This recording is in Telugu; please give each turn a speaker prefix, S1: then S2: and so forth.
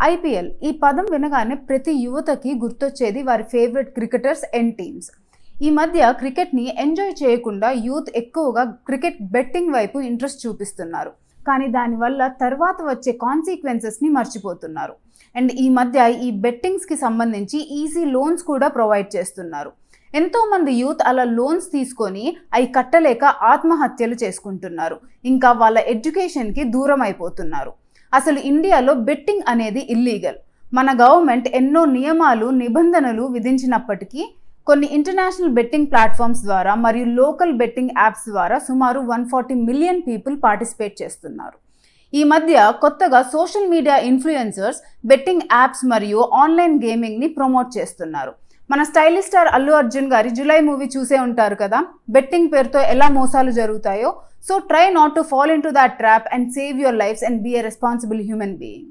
S1: ఐపీఎల్ ఈ పదం వినగానే ప్రతి యువతకి గుర్తొచ్చేది వారి ఫేవరెట్ క్రికెటర్స్ అండ్ టీమ్స్. ఈ మధ్య క్రికెట్ని ఎంజాయ్ చేయకుండా యూత్ ఎక్కువగా క్రికెట్ బెట్టింగ్ వైపు ఇంట్రెస్ట్ చూపిస్తున్నారు. కానీ దానివల్ల తర్వాత వచ్చే కాన్సిక్వెన్సెస్ని మర్చిపోతున్నారు. అండ్ ఈ మధ్య ఈ బెట్టింగ్స్కి సంబంధించి ఈజీ లోన్స్ కూడా ప్రొవైడ్ చేస్తున్నారు. ఎంతోమంది యూత్ అలా లోన్స్ తీసుకొని అవి కట్టలేక ఆత్మహత్యలు చేసుకుంటున్నారు. ఇంకా వాళ్ళ ఎడ్యుకేషన్కి దూరం అయిపోతున్నారు. అసలు ఇండియాలో బెట్టింగ్ అనేది ఇల్లీగల్. మన గవర్నమెంట్ ఎన్నో నియమాలు నిబంధనలు విధించినప్పటికీ కొన్ని ఇంటర్నేషనల్ బెట్టింగ్ ప్లాట్ఫామ్స్ ద్వారా మరియు లోకల్ బెట్టింగ్ యాప్స్ ద్వారా సుమారు 140 మిలియన్ పీపుల్ పార్టిసిపేట్ చేస్తున్నారు. ఈ మధ్య కొత్తగా social media influencers betting apps మరియు ఆన్లైన్ గేమింగ్ని ప్రమోట్ చేస్తున్నారు. మన స్టైలిష్ స్టార్ అల్లు అర్జున్ గారి జులై మూవీ చూసే ఉంటారు కదా, బెట్టింగ్ పేరుతో ఎలా మోసాలు జరుగుతాయో. So try not to fall into that trap and save your lifes and be a responsible human being.